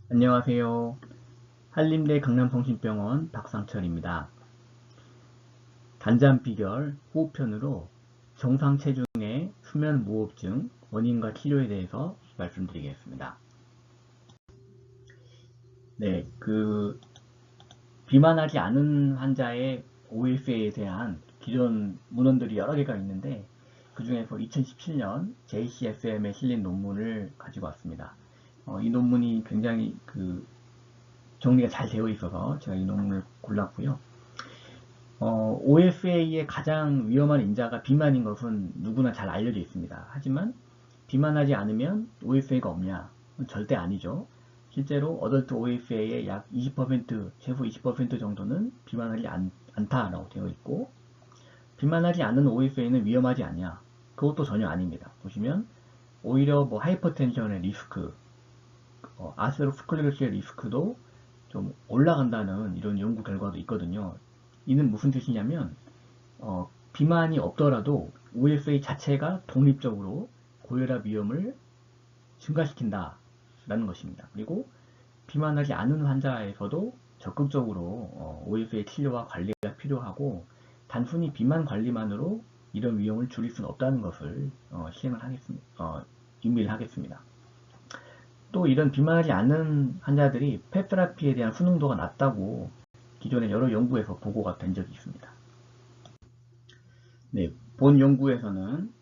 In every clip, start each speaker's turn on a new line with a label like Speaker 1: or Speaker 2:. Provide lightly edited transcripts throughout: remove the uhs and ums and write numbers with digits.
Speaker 1: 안녕하세요. 한림대 강남성심병원 박상철입니다. 단잠 비결 호흡편으로 정상 체중의 수면 무호흡증 원인과 치료에 대해서 말씀드리겠습니다. 네, 비만하지 않은 환자의 OSA에 대한 기존 문헌들이 여러 개가 있는데 그 중에서 2017년 JCFM에 실린 논문을 가지고 왔습니다. 이 논문이 굉장히 정리가 잘 되어 있어서 제가 이 논문을 골랐고요. OFA의 가장 위험한 인자가 비만인 것은 누구나 잘 알려져 있습니다. 하지만 비만하지 않으면 OFA가 없냐? 절대 아니죠. 실제로 어덜트 OFA의 약 20%, 최소 20% 정도는 비만하지 않다라고 되어 있고, 비만하지 않은 OFA는 위험하지 않냐? 그것도 전혀 아닙니다. 보시면 오히려 뭐 하이퍼텐션의 리스크, 아스로스클레로시의 리스크도 좀 올라간다는 이런 연구 결과도 있거든요. 이는 무슨 뜻이냐면 비만이 없더라도 OFA 자체가 독립적으로 고혈압 위험을 증가시킨다라는 것입니다. 그리고 비만하지 않은 환자에서도 적극적으로 OFA 치료와 관리가 필요하고 단순히 비만 관리만으로 이런 위험을 줄일 수는 없다는 것을 시행을 하겠습니다. 임의를 하겠습니다. 또 이런 비만하지 않는 환자들이 펫테라피에 대한 순응도가 낮다고 기존의 여러 연구에서 보고가 된 적이 있습니다. 네, 본 연구에서는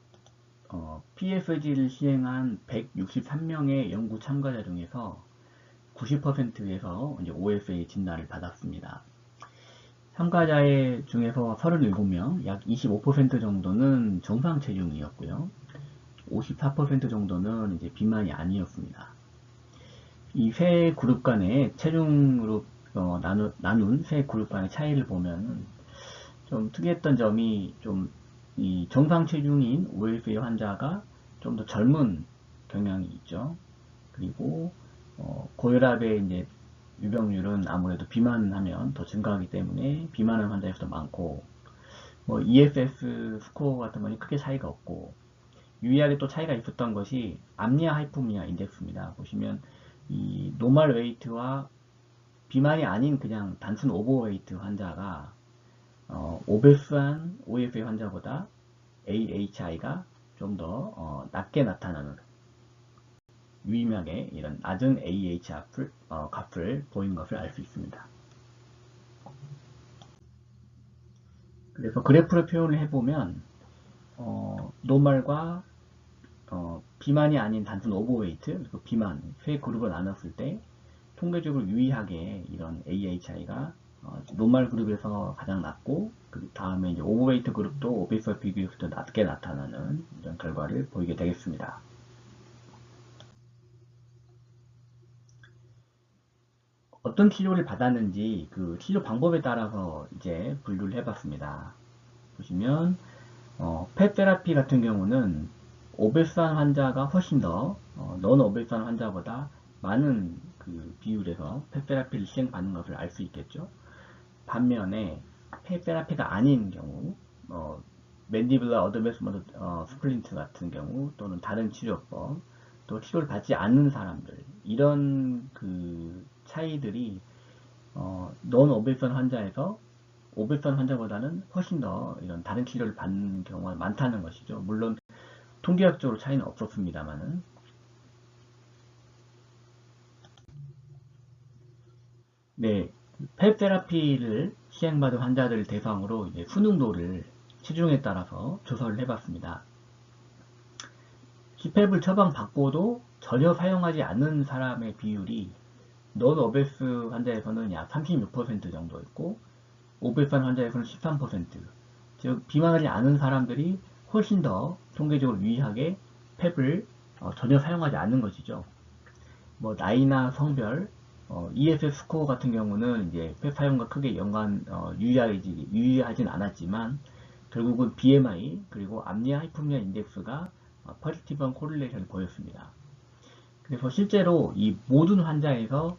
Speaker 1: PFG를 시행한 163명의 연구 참가자 중에서 90%에서 OFA 진단을 받았습니다. 참가자의 중에서 37명, 약 25% 정도는 정상 체중이었고요. 54% 정도는 이제 비만이 아니었습니다. 이 세 그룹 간의 체중으로 나눈 세 그룹 간의 차이를 보면 좀 특이했던 점이 좀 이 정상 체중인 OFA 환자가 좀 더 젊은 경향이 있죠. 그리고 고혈압의 이제 유병률은 아무래도 비만하면 더 증가하기 때문에 비만한 환자에서 더 많고 뭐 EFS 스코어 같은 거는 크게 차이가 없고 유의하게 또 차이가 있었던 것이 암니아 하이포미아 인덱스입니다. 보시면 이 노멀 웨이트와 비만이 아닌 그냥 단순 오버웨이트 환자가 오베스한 OFA 환자보다 AHI가 좀 더 낮게 나타나는 유의미하게 이런 낮은 AH 값을 보이는 것을 알 수 있습니다. 그래서 그래프를 표현을 해보면 노멀과 비만이 아닌 단순 오버웨이트 그리고 비만 세 그룹을 나눴을 때 통계적으로 유의하게 이런 AHI가 노멀 그룹에서 가장 낮고 그 다음에 이제 오버웨이트 그룹도 오베스와 비교해서 더 낮게 나타나는 이런 결과를 보이게 되겠습니다. 어떤 치료를 받았는지 그 치료 방법에 따라서 이제 분류를 해봤습니다. 보시면 펫 테라피 같은 경우는 오베스한 환자가 훨씬 더 넌 오베스한 환자보다 많은 그 비율에서 펫 테라피를 시행받는 것을 알 수 있겠죠. 반면에 펫 테라피가 아닌 경우 맨디블러 어드밴스먼트 스플린트 같은 경우 또는 다른 치료법 또 치료를 받지 않는 사람들 이런 그 차이들이 넌 오베선 환자에서 오베선 환자보다는 훨씬 더 이런 다른 치료를 받는 경우가 많다는 것이죠. 물론 통계학적으로 차이는 없었습니다만은 네, 펫 테라피를 시행받은 환자들 대상으로 이제 순응도를 체중에 따라서 조사를 해봤습니다. 히펩을 처방받고도 전혀 사용하지 않는 사람의 비율이 넌 오베스 환자에서는 약 36% 정도 있고 오베스한 환자에서는 13%, 즉 비만하지 않은 사람들이 훨씬 더 통계적으로 유의하게 펩을 전혀 사용하지 않는 것이죠. 뭐 나이나 성별, EFS 스코어 같은 경우는 이제 펩 사용과 크게 유의하진 않았지만 결국은 BMI 그리고 암니아 하이포미아 인덱스가 퍼지티브한 코릴레이션을 보였습니다. 그래서 실제로 이 모든 환자에서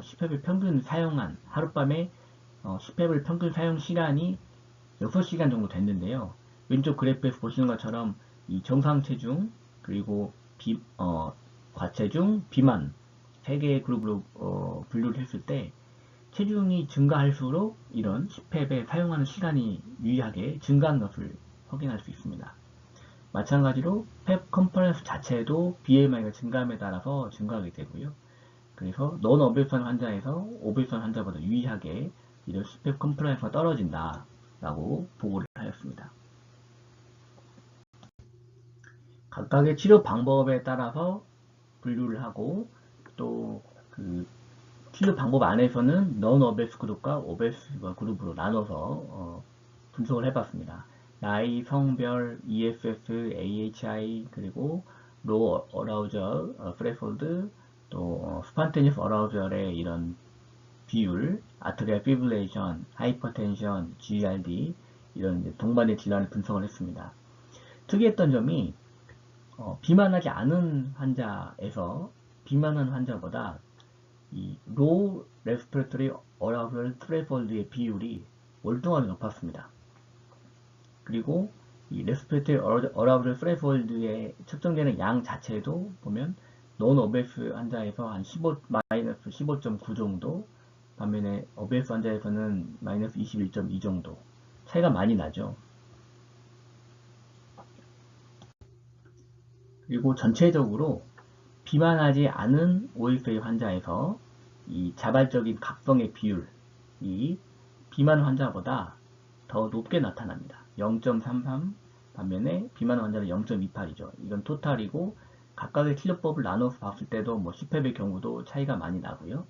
Speaker 1: CPAP을 평균 사용한 하룻밤에 CPAP을 평균 사용 시간이 6시간 정도 됐는데요. 왼쪽 그래프에서 보시는 것처럼 이 정상 체중 그리고 과체중, 비만 세 개의 그룹으로 분류를 했을 때 체중이 증가할수록 이런 CPAP에 사용하는 시간이 유의하게 증가하는 것을 확인할 수 있습니다. 마찬가지로 펩 컴플라이언스 자체도 BMI가 증가함에 따라서 증가하게 되고요. 그래서 논 오베이선 환자에서 오베이선 환자보다 유의하게 이런 CPAP 컴플라이언스가 떨어진다 라고 보고를 하였습니다. 각각의 치료 방법에 따라서 분류를 하고 또 그 치료 방법 안에서는 non 오베스 그룹과 오베스 그룹으로 나눠서 분석을 해봤습니다. 나이, 성별, ESS, AHI, 그리고 low arousal threshold, 또 spontaneous arousal의 이런 비율, 아트리얼 피브레이션, 하이퍼텐션, GERD 이런 동반의 질환을 분석을 했습니다. 특이했던 점이 비만하지 않은 환자에서 비만한 환자보다 이 low respiratory arousal threshold의 비율이 월등하게 높았습니다. 그리고 이 respiratory arousal threshold에 측정되는 양 자체도 보면 non-obese 환자에서 한 15.9 정도, 반면에 obese 환자에서는 마이너스 21.2 정도 차이가 많이 나죠. 그리고 전체적으로 비만하지 않은 OSA 환자에서 이 자발적인 각성의 비율이 비만 환자보다 더 높게 나타납니다. 0.33 반면에 비만 환자는 0.28이죠. 이건 토탈이고 각각의 치료법을 나눠서 봤을 때도 뭐 CPAP의 경우도 차이가 많이 나고요.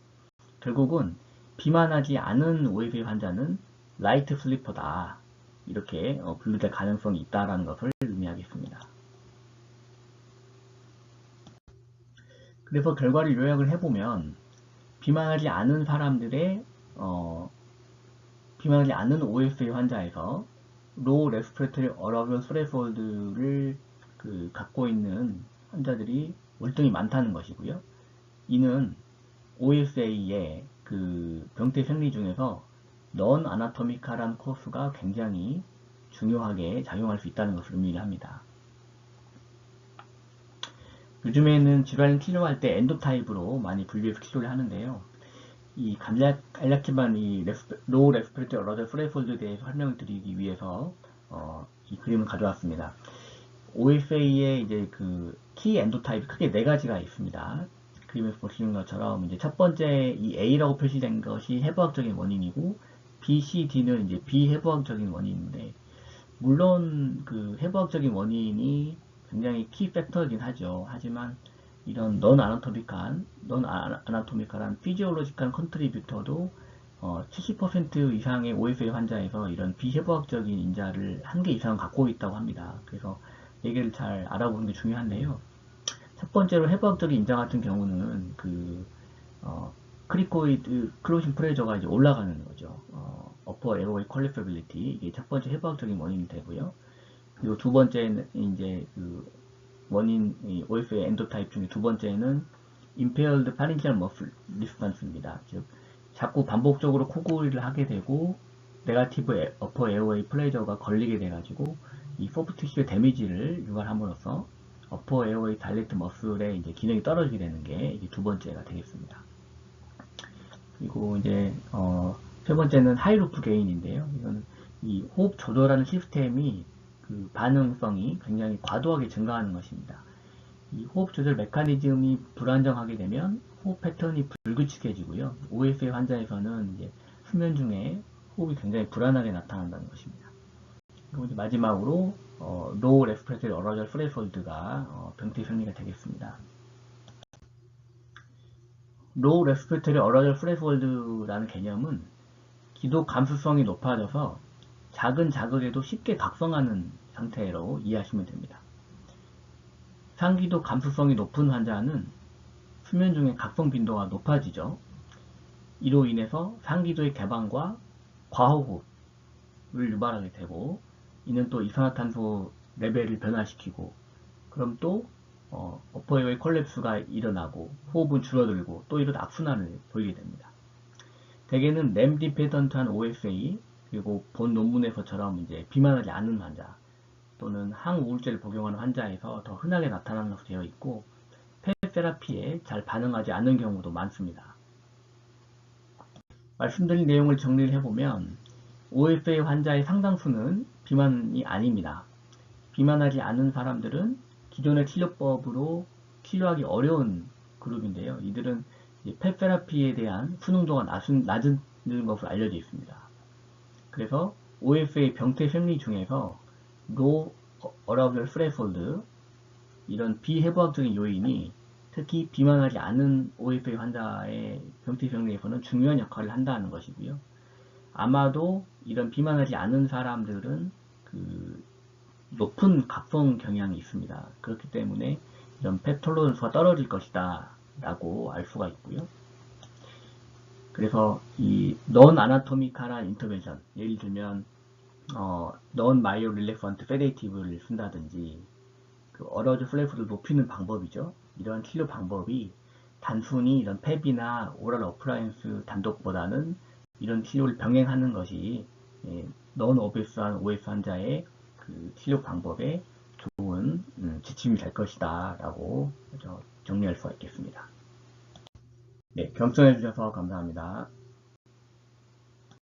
Speaker 1: 결국은 비만하지 않은 OSA 환자는 라이트 슬리퍼다 이렇게 분류될 가능성이 있다는 것을 의미하겠습니다. 그래서 결과를 요약을 해보면 비만하지 않은 사람들의 비만하지 않은 OSA 환자에서 low respiratory arousal threshold를 갖고 있는 환자들이 월등히 많다는 것이고요. 이는 OSA의 그 병태 생리 중에서 non anatomical한 코스가 굉장히 중요하게 작용할 수 있다는 것을 의미합니다. 요즘에는 질환을 치료할 때 엔도타입으로 많이 분류해서 치료를 하는데요. 이 간략 기반 이 로우 레스피레이터리 어라우절 스레폴드에 대해서 설명을 드리기 위해서 이 그림을 가져왔습니다. OSA의 이제 그 키 엔도타입이 크게 네 가지가 있습니다. 그림에서 보시는 것처럼 이제 첫 번째 이 A라고 표시된 것이 해부학적인 원인이고 B, C, D는 이제 비해부학적인 원인인데 물론 그 해부학적인 원인이 굉장히 키 팩터이긴 하죠. 하지만 이런 non 아나토미컬한 피지올로지컬 컨트리뷰터도 70% 이상의 OSA 환자에서 이런 비해부학적인 인자를 한 개 이상 갖고 있다고 합니다. 그래서 얘기를 잘 알아보는 게 중요한데요. 첫 번째로 해부학적인 인자 같은 경우는 크리코이드 클로징 프레저가 이제 올라가는 거죠. upper airway collapsibility 이게 첫 번째 해부학적인 원인이 되고요. 그리고 두 번째는 이제 그 원인 OSA 엔도타입 중에 두 번째는 impaired pharyngeal muscle response입니다. 즉 자꾸 반복적으로 코골이를 하게 되고 네가티브 어퍼 에어웨이 플레저가 걸리게 돼가지고 이 소프트 티슈의 데미지를 유발함으로써 어퍼 에어웨이 다이렉트 머슬의 이제 기능이 떨어지게 되는 게 이제 두 번째가 되겠습니다. 그리고 이제 세 번째는 하이루프 게인인데요. 이거는 이 호흡 조절하는 시스템이 그 반응성이 굉장히 과도하게 증가하는 것입니다. 이 호흡 조절 메커니즘이 불안정하게 되면 호흡 패턴이 불규칙해지고요. OSA 환자에서는 이제 수면 중에 호흡이 굉장히 불안하게 나타난다는 것입니다. 그리고 이제 마지막으로 low respiratory arousal threshold가 병태 생리가 되겠습니다. low respiratory arousal threshold라는 개념은 기도 감수성이 높아져서 작은 자극에도 쉽게 각성하는 상태로 이해하시면 됩니다. 상기도 감수성이 높은 환자는 수면 중에 각성 빈도가 높아지죠. 이로 인해서 상기도의 개방과 과호흡을 유발하게 되고 이는 또 이산화탄소 레벨을 변화시키고 그럼 또 어퍼에어웨이 콜랩스가 일어나고 호흡은 줄어들고 또 이런 악순환을 보이게 됩니다. 대개는 램 디펜던트한 OSA 그리고 본 논문에서처럼 이제 비만하지 않은 환자 또는 항우울제를 복용하는 환자에서 더 흔하게 나타나는 것으로 되어 있고 펫 펫 테라피에 잘 반응하지 않는 경우도 많습니다. 말씀드린 내용을 정리를 해보면 OFA 환자의 상당수는 비만이 아닙니다. 비만하지 않은 사람들은 기존의 치료법으로 치료하기 어려운 그룹인데요. 이들은 펫 테라피에 대한 순응도가 낮은 것으로 알려져 있습니다. 그래서 OFA 병태 생리 중에서 Low Arousal Threshold 이런 비해부학적인 요인이 특히 비만하지 않은 OFA 환자의 병태 생리에서는 중요한 역할을 한다는 것이고요. 아마도 이런 비만하지 않은 사람들은 높은 각성 경향이 있습니다. 그렇기 때문에 이런 펫 톨러런스가 떨어질 것이다 라고 알 수가 있고요. 그래서 이 non-anatomical intervention, 예를 들면 non-myorelaxant sedative를 쓴다든지 어러즈 플레이프를 높이는 방법이죠. 이런 치료 방법이 단순히 이런 펩이나 오랄 어플라이언스 단독보다는 이런 치료를 병행하는 것이 non-obes한 OS 환자의 치료 방법에 좋은 지침이 될 것이다 라고 정리할 수가 있겠습니다. 네, 경청해 주셔서 감사합니다.